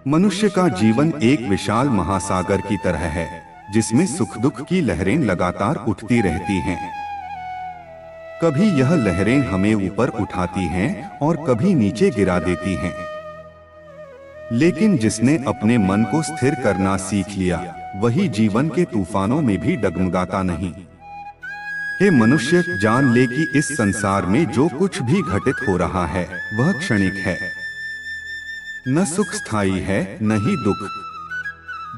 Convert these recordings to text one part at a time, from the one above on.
मनुष्य का जीवन एक विशाल महासागर की तरह है, जिसमें सुख दुख की लहरें लगातार उठती रहती हैं। कभी यह लहरें हमें ऊपर उठाती हैं और कभी नीचे गिरा देती हैं। लेकिन जिसने अपने मन को स्थिर करना सीख लिया, वही जीवन के तूफानों में भी डगमगाता नहीं। हे मनुष्य, जान ले कि इस संसार में जो कुछ भी घटित हो रहा है वह क्षणिक है। न सुख स्थायी है, न ही दुख।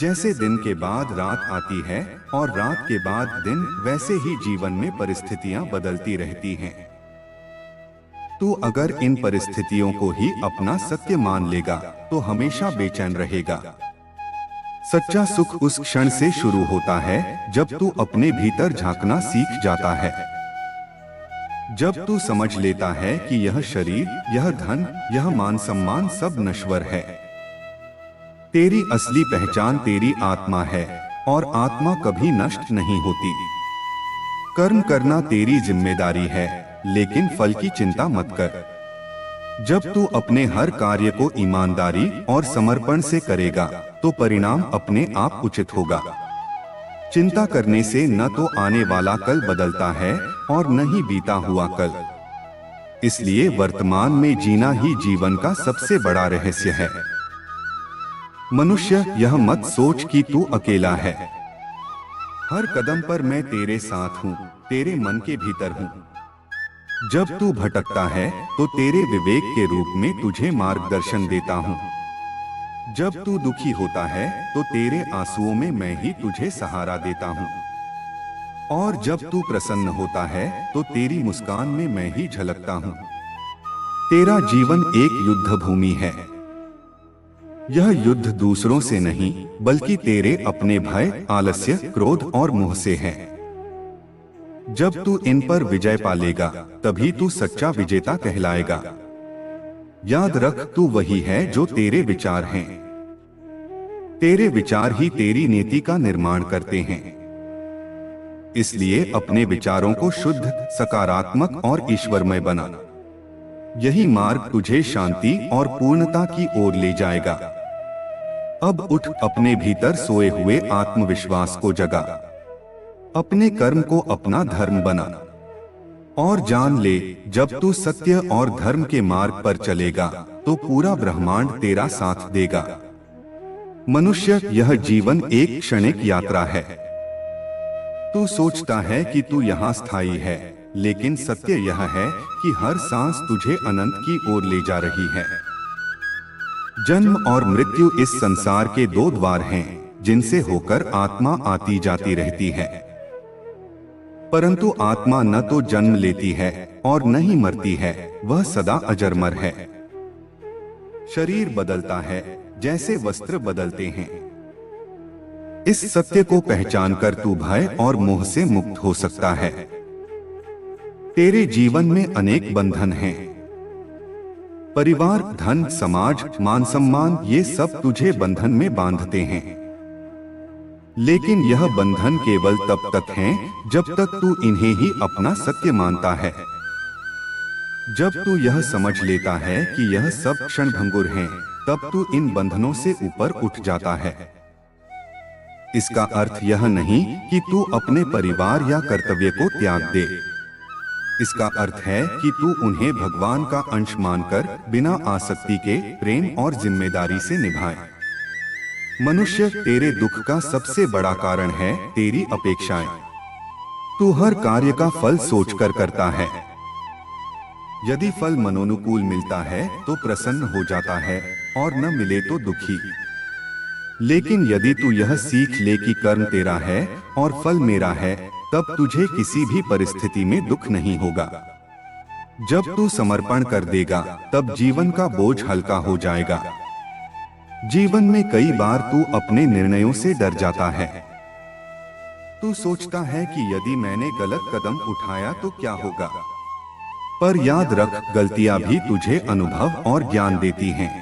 जैसे दिन के बाद रात आती है और रात के बाद दिन, वैसे ही जीवन में परिस्थितियां बदलती रहती हैं। तू अगर इन परिस्थितियों को ही अपना सत्य मान लेगा तो हमेशा बेचैन रहेगा। सच्चा सुख उस क्षण से शुरू होता है जब तू अपने भीतर झांकना सीख जाता है। जब तू समझ लेता है कि यह शरीर, यह धन, यह मान सम्मान सब नश्वर है। तेरी असली पहचान तेरी आत्मा है और आत्मा कभी नष्ट नहीं होती। कर्म करना तेरी जिम्मेदारी है, लेकिन फल की चिंता मत कर। जब तू अपने हर कार्य को ईमानदारी और समर्पण से करेगा तो परिणाम अपने आप उचित होगा। चिंता करने से न तो आने वाला कल बदलता है और न ही बीता हुआ कल। इसलिए वर्तमान में जीना ही जीवन का सबसे बड़ा रहस्य है। मनुष्य, यह मत सोच कि तू अकेला है। हर कदम पर मैं तेरे साथ हूँ, तेरे मन के भीतर हूँ। जब तू भटकता है तो तेरे विवेक के रूप में तुझे मार्गदर्शन देता हूँ। जब तू दुखी होता है तो तेरे आंसुओं में मैं ही तुझे सहारा देता हूँ। और जब तू प्रसन्न होता है तो तेरी मुस्कान में मैं ही झलकता हूँ। तेरा जीवन एक युद्ध भूमि है। यह युद्ध दूसरों से नहीं, बल्कि तेरे अपने भय, आलस्य, क्रोध और मोह से है। जब तू इन पर विजय पालेगा तभी तू सच्चा विजेता कहलाएगा। याद रख, तू वही है जो तेरे विचार हैं। तेरे विचार ही तेरी नीति का निर्माण करते हैं। इसलिए अपने विचारों को शुद्ध, सकारात्मक और ईश्वरमय बना। यही मार्ग तुझे शांति और पूर्णता की ओर ले जाएगा। अब उठ, अपने भीतर सोए हुए आत्मविश्वास को जगा। अपने कर्म को अपना धर्म बना और जान ले, जब तू सत्य और धर्म के मार्ग पर चलेगा तो पूरा ब्रह्मांड तेरा साथ देगा। मनुष्य, यह जीवन एक क्षणिक यात्रा है। तू सोचता है कि तू यहाँ स्थायी है, लेकिन सत्य यह है कि हर सांस तुझे अनंत की ओर ले जा रही है। जन्म और मृत्यु इस संसार के दो द्वार हैं, जिनसे होकर आत्मा आती जाती रहती है। परंतु आत्मा न तो जन्म लेती है और न ही मरती है, वह सदा अजरमर है। शरीर बदलता है जैसे वस्त्र बदलते हैं। इस सत्य को पहचान कर तू भय और मोह से मुक्त हो सकता है। तेरे जीवन में अनेक बंधन हैं। परिवार, धन, समाज, मान सम्मान, ये सब तुझे बंधन में बांधते हैं। लेकिन यह बंधन केवल तब तक हैं जब तक तू इन्हें ही अपना सत्य मानता है। जब तू यह समझ लेता है कि यह सब क्षणभंगुर हैं, तब तू इन बंधनों से ऊपर उठ जाता है। इसका अर्थ यह नहीं कि तू अपने परिवार या कर्तव्य को त्याग दे। इसका अर्थ है कि तू उन्हें भगवान का अंश मानकर बिना आसक्ति के प्रेम और जिम्मेदारी से निभाए। मनुष्य, तेरे दुख का सबसे बड़ा कारण है तेरी अपेक्षाएं। तू हर कार्य का फल सोचकर करता है। यदि फल मनोनुकूल मिलता है तो प्रसन्न हो जाता है और न मिले तो दुखी। लेकिन यदि तू यह सीख ले कि कर्म तेरा है और फल मेरा है, तब तुझे किसी भी परिस्थिति में दुख नहीं होगा। जब तू समर्पण कर देगा तब जीवन का बोझ हल्का हो जाएगा। जीवन में कई बार तू अपने निर्णयों से डर जाता है। तू सोचता है कि यदि मैंने गलत कदम उठाया तो क्या होगा। पर याद रख, गलतियां भी तुझे अनुभव और ज्ञान देती हैं।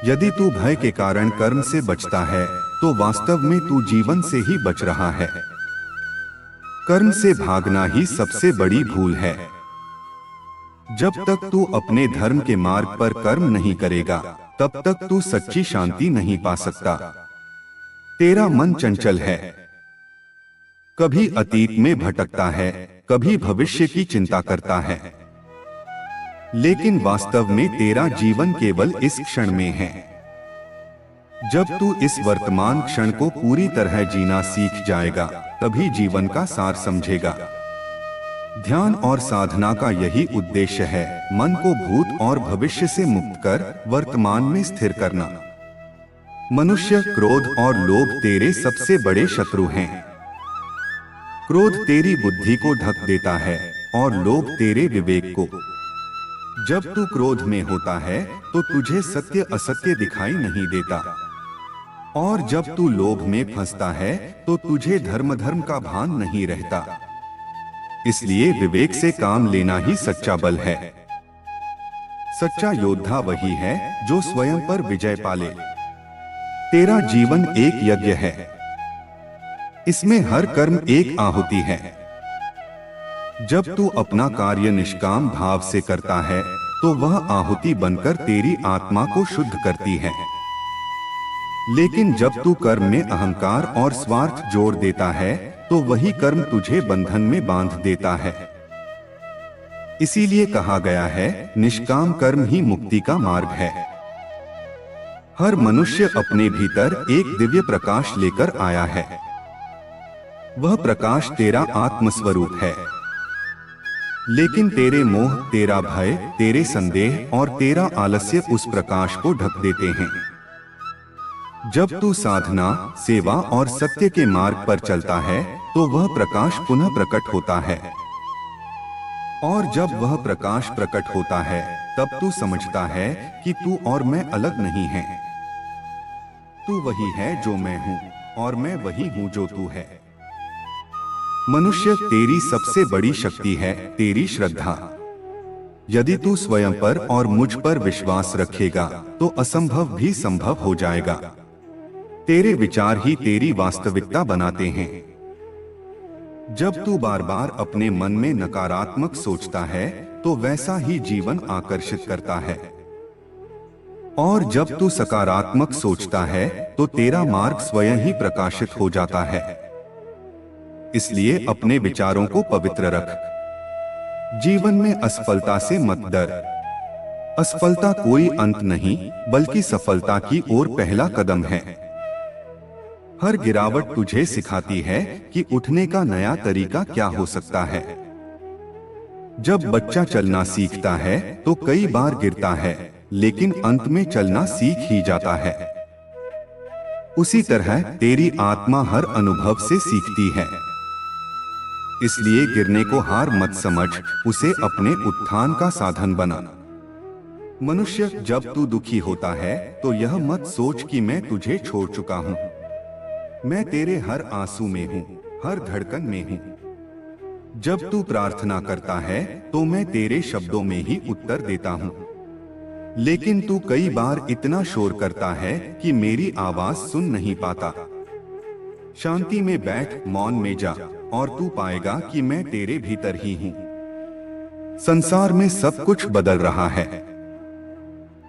यदि तू भय के कारण कर्म से बचता है तो वास्तव में तू जीवन से ही बच रहा है। कर्म से भागना ही सबसे बड़ी भूल है। जब तक तू अपने धर्म के मार्ग पर कर्म नहीं करेगा, तब तक तू सच्ची शांति नहीं पा सकता। तेरा मन चंचल है, कभी अतीत में भटकता है, कभी भविष्य की चिंता करता है, लेकिन वास्तव में तेरा जीवन केवल इस क्षण में है। जब तू इस वर्तमान क्षण को पूरी तरह जीना सीख जाएगा, तभी जीवन का सार समझेगा। ध्यान और साधना का यही उद्देश्य है, मन को भूत और भविष्य से मुक्त कर वर्तमान में स्थिर करना। मनुष्य, क्रोध और लोभ तेरे सबसे बड़े शत्रु हैं। क्रोध तेरी बुद्धि को ढक देता है और लोभ तेरे विवेक को। जब तू क्रोध में होता है तो तुझे सत्य असत्य दिखाई नहीं देता, और जब तू लोभ में फंसता है तो तुझे धर्म का भान नहीं रहता। इसलिए विवेक से काम लेना ही सच्चा बल है। सच्चा योद्धा वही है जो स्वयं पर विजय पाले। तेरा जीवन एक यज्ञ है, इसमें हर कर्म एक आहुति है। जब तू अपना कार्य निष्काम भाव से करता है तो वह आहुति बनकर तेरी आत्मा को शुद्ध करती है। लेकिन जब तू कर्म में अहंकार और स्वार्थ जोड़ देता है तो वही कर्म तुझे बंधन में बांध देता है। इसीलिए कहा गया है, निष्काम कर्म ही मुक्ति का मार्ग है। हर मनुष्य अपने भीतर एक दिव्य प्रकाश लेकर आया है। वह प्रकाश तेरा आत्मस्वरूप है, लेकिन तेरे मोह, तेरा भय, तेरे संदेह और तेरा आलस्य उस प्रकाश को ढक देते हैं। जब तू साधना, सेवा और सत्य के मार्ग पर चलता है तो वह प्रकाश पुनः प्रकट होता है, और जब वह प्रकाश प्रकट होता है तब तू समझता है कि तू और मैं अलग नहीं हैं। तू वही है जो मैं हूँ, और मैं वही हूँ जो तू है। मनुष्य, तेरी सबसे बड़ी शक्ति है तेरी श्रद्धा। यदि तू स्वयं पर और मुझ पर विश्वास रखेगा तो असंभव भी संभव हो जाएगा। तेरे विचार ही तेरी वास्तविकता बनाते हैं। जब तू बार बार अपने मन में नकारात्मक सोचता है तो वैसा ही जीवन आकर्षित करता है, और जब तू सकारात्मक सोचता है तो तेरा मार्ग स्वयं ही प्रकाशित हो जाता है। इसलिए अपने विचारों को पवित्र रख। जीवन में असफलता से मत डर। असफलता कोई अंत नहीं, बल्कि सफलता की ओर पहला कदम है। हर गिरावट तुझे सिखाती है कि उठने का नया तरीका क्या हो सकता है। जब बच्चा चलना सीखता है तो कई बार गिरता है, लेकिन अंत में चलना सीख ही जाता है। उसी तरह तेरी आत्मा हर अनुभव से सीखती है। इसलिए गिरने को हार मत समझ, उसे अपने उत्थान का साधन बना। मनुष्य, जब तू दुखी होता है तो यह मत सोच कि मैं तुझे छोड़ चुका हूँ। मैं तेरे हर आंसू में हूँ, हर धड़कन में हूँ। जब तू प्रार्थना करता है तो मैं तेरे शब्दों में ही उत्तर देता हूँ। लेकिन तू कई बार इतना शोर करता है कि मेरी आवाज सुन नहीं पाता। शांति में बैठ, मौन में जा, और तू पाएगा कि मैं तेरे भीतर ही हूँ। संसार में सब कुछ बदल रहा है।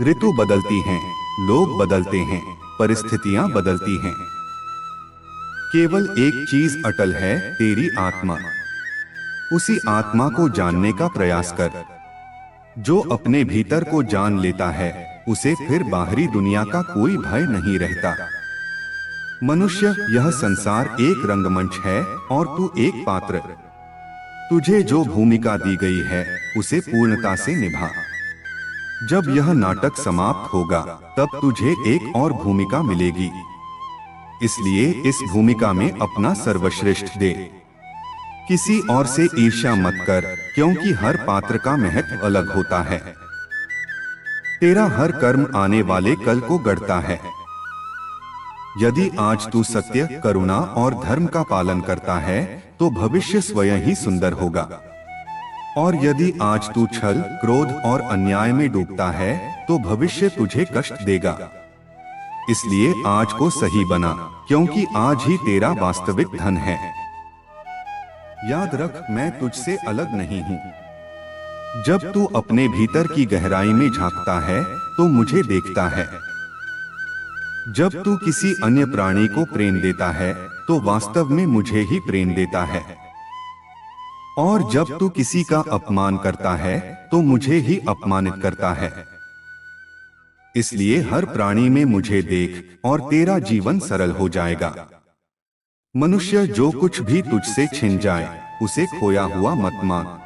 ऋतु बदलती हैं, लोग बदलते हैं, परिस्थितियां बदलती हैं। केवल एक चीज अटल है, तेरी आत्मा। उसी आत्मा को जानने का प्रयास कर। जो अपने भीतर को जान लेता है उसे फिर बाहरी दुनिया का कोई भय नहीं रहता। मनुष्य, यह संसार एक रंगमंच है और तू एक पात्र। तुझे जो भूमिका दी गई है उसे पूर्णता से निभा। जब यह नाटक समाप्त होगा तब तुझे एक और भूमिका मिलेगी। इसलिए इस भूमिका में अपना सर्वश्रेष्ठ दे। किसी और से ईर्ष्या मत कर, क्योंकि हर पात्र का महत्व अलग होता है। तेरा हर कर्म आने वाले कल को गढ़ता है। यदि आज तू सत्य, करुणा और धर्म का पालन करता है तो भविष्य स्वयं ही सुंदर होगा। और यदि आज तू छल, क्रोध और अन्याय में डूबता है तो भविष्य तुझे कष्ट देगा। इसलिए आज को सही बना, क्योंकि आज ही तेरा वास्तविक धन है। याद रख, मैं तुझसे अलग नहीं हूँ। जब तू अपने भीतर की गहराई में झांकता है तो मुझे देखता है। जब तू किसी अन्य प्राणी को प्रेम देता है तो वास्तव में मुझे ही प्रेम देता है। और जब तू किसी का अपमान करता है तो मुझे ही अपमानित करता है। इसलिए हर प्राणी में मुझे देख और तेरा जीवन सरल हो जाएगा। मनुष्य, जो कुछ भी तुझसे छिन जाए उसे खोया हुआ मत मान।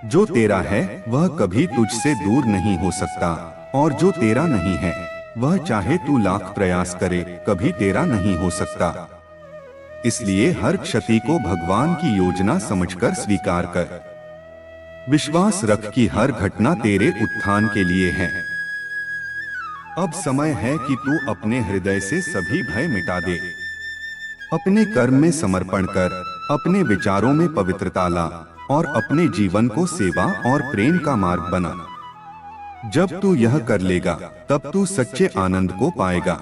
जो तेरा है वह कभी तुझसे दूर नहीं हो सकता, और जो तेरा नहीं है वह चाहे तू लाख प्रयास करे कभी तेरा नहीं हो सकता। इसलिए हर क्षति को भगवान की योजना समझकर स्वीकार कर। विश्वास रख कि हर घटना तेरे उत्थान के लिए है। अब समय है कि तू अपने हृदय से सभी भय मिटा दे। अपने कर्म में समर्पण कर, अपने विचारों में पवित्रता ला और अपने जीवन को सेवा और प्रेम का मार्ग बना। जब तू यह कर लेगा तब तू सच्चे आनंद को पाएगा।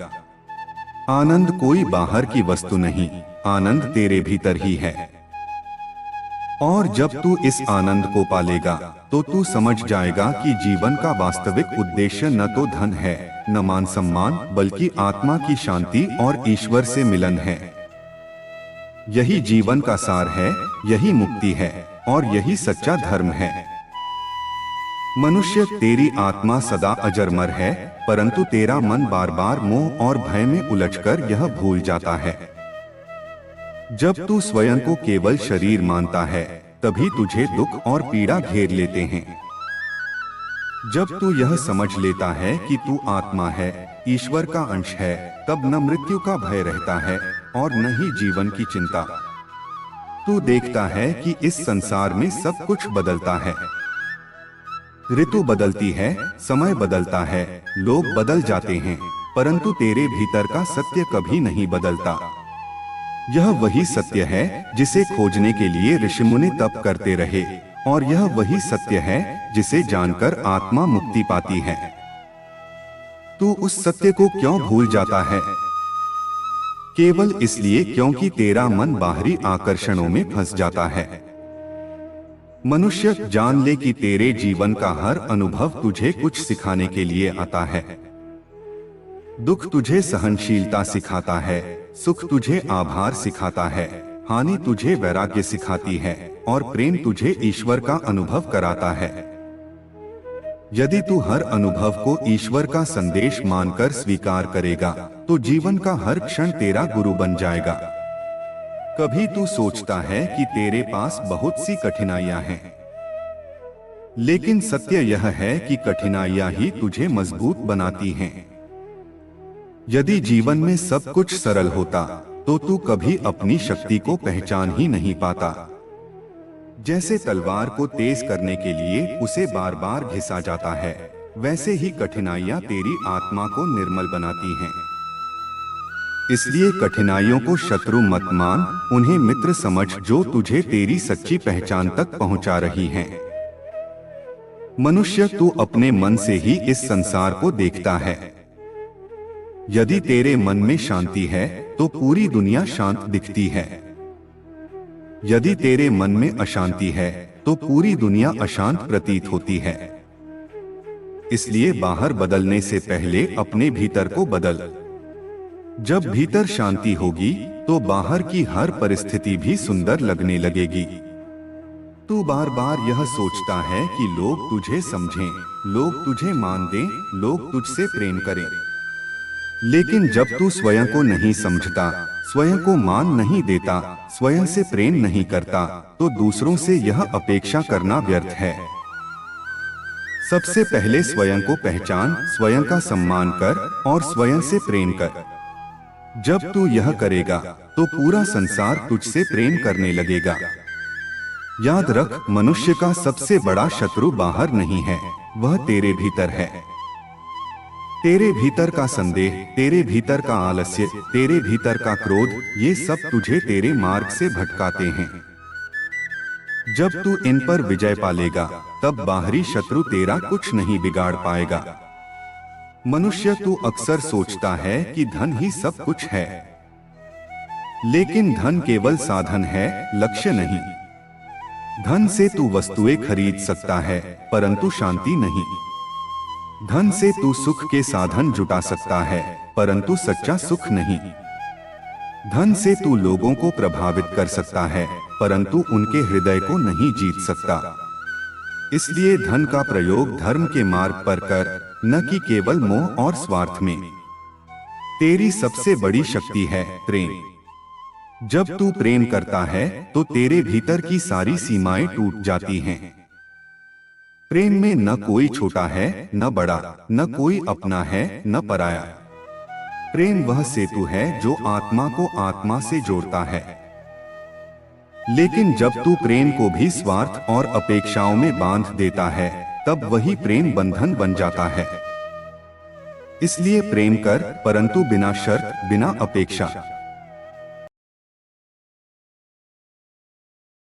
आनंद कोई बाहर की वस्तु नहीं, आनंद तेरे भीतर ही है। और जब तू इस आनंद को पालेगा तो तू समझ जाएगा कि जीवन का वास्तविक उद्देश्य न तो धन है, न मान सम्मान, बल्कि आत्मा की शांति और ईश्वर से मिलन है। यही जीवन का सार है, यही मुक्ति है और यही सच्चा धर्म है। मनुष्य, तेरी आत्मा सदा अजरमर है, परंतु तेरा मन बार बार मोह और भय में उलझकर यह भूल जाता है। जब तू स्वयं को केवल शरीर मानता है तभी तुझे दुख और पीड़ा घेर लेते हैं। जब तू यह समझ लेता है कि तू आत्मा है, ईश्वर का अंश है, तब न मृत्यु का भय रहता है और न ही जीवन की चिंता। तू देखता है कि इस संसार में सब कुछ बदलता है। ऋतु बदलती है, समय बदलता है, लोग बदल जाते हैं, परंतु तेरे भीतर का सत्य कभी नहीं बदलता। यह वही सत्य है जिसे खोजने के लिए ऋषिमुनि तप करते रहे, और यह वही सत्य है जिसे जानकर आत्मा मुक्ति पाती है। तू उस सत्य को क्यों भूल जाता है? केवल इसलिए क्योंकि तेरा मन बाहरी आकर्षणों में फंस जाता है। मनुष्य, जान ले कि तेरे जीवन का हर अनुभव तुझे कुछ सिखाने के लिए आता है। दुख तुझे सहनशीलता सिखाता है, सुख तुझे आभार सिखाता है, हानि तुझे वैराग्य सिखाती है और प्रेम तुझे ईश्वर का अनुभव कराता है। यदि तू हर अनुभव को ईश्वर का संदेश मानकर स्वीकार करेगा तो जीवन का हर क्षण तेरा गुरु बन जाएगा। कभी तू सोचता है कि तेरे पास बहुत सी कठिनाइयां हैं, लेकिन सत्य यह है कि कठिनाइयां ही तुझे मजबूत बनाती हैं। यदि जीवन में सब कुछ सरल होता तो तू कभी अपनी शक्ति को पहचान ही नहीं पाता। जैसे तलवार को तेज करने के लिए उसे बार बार घिसा जाता है, वैसे ही कठिनाइयां तेरी आत्मा को निर्मल बनाती हैं। इसलिए कठिनाइयों को शत्रु मत मान, उन्हें मित्र समझ जो तुझे तेरी सच्ची पहचान तक पहुंचा रही हैं। मनुष्य, तू अपने मन से ही इस संसार को देखता है। यदि तेरे मन में शांति है तो पूरी दुनिया शांत दिखती है। यदि तेरे मन में अशांति है तो पूरी दुनिया अशांत प्रतीत होती है। इसलिए बाहर बदलने से पहले अपने भीतर को बदल। जब भीतर शांति होगी तो बाहर की हर परिस्थिति भी सुंदर लगने लगेगी। तू बार बार यह सोचता है कि लोग तुझे समझें, लोग तुझे मान दें, लोग तुझसे प्रेम करें। लेकिन जब तू स्वयं को नहीं समझता, स्वयं को मान नहीं देता, स्वयं से प्रेम नहीं करता, तो दूसरों से यह अपेक्षा करना व्यर्थ है। सबसे पहले स्वयं को पहचान, स्वयं का सम्मान कर और स्वयं से प्रेम कर। जब तू यह करेगा तो पूरा संसार तुझसे प्रेम करने लगेगा। याद रख, मनुष्य का सबसे बड़ा शत्रु बाहर नहीं है, वह तेरे भीतर है। तेरे भीतर का संदेह, तेरे भीतर का आलस्य, तेरे भीतर का क्रोध, ये सब तुझे तेरे मार्ग से भटकाते हैं। जब तू इन पर विजय पालेगा तब बाहरी शत्रु तेरा कुछ नहीं बिगाड़ पाएगा। मनुष्य, तू अक्सर सोचता है कि धन ही सब कुछ है, लेकिन धन केवल साधन है, लक्ष्य नहीं। धन से तू वस्तुएं खरीद सकता है, परंतु शांति नहीं। धन से तू सुख के साधन जुटा सकता है, परंतु सच्चा सुख नहीं। धन से तू लोगों को प्रभावित कर सकता है, परंतु उनके हृदय को नहीं जीत सकता। इसलिए धन का प्रयोग धर्म के मार्ग पर कर, न कि केवल मोह और स्वार्थ में। तेरी सबसे बड़ी शक्ति है प्रेम। जब तू प्रेम करता है तो तेरे भीतर की सारी सीमाएं टूट जाती हैं। प्रेम में न कोई छोटा है न बड़ा, न कोई अपना है न पराया। प्रेम वह सेतु है जो आत्मा को आत्मा से जोड़ता है। लेकिन जब तू प्रेम को भी स्वार्थ और अपेक्षाओं में बांध देता है, तब वही प्रेम बंधन बन जाता है। इसलिए प्रेम कर, परंतु बिना शर्त, बिना अपेक्षा।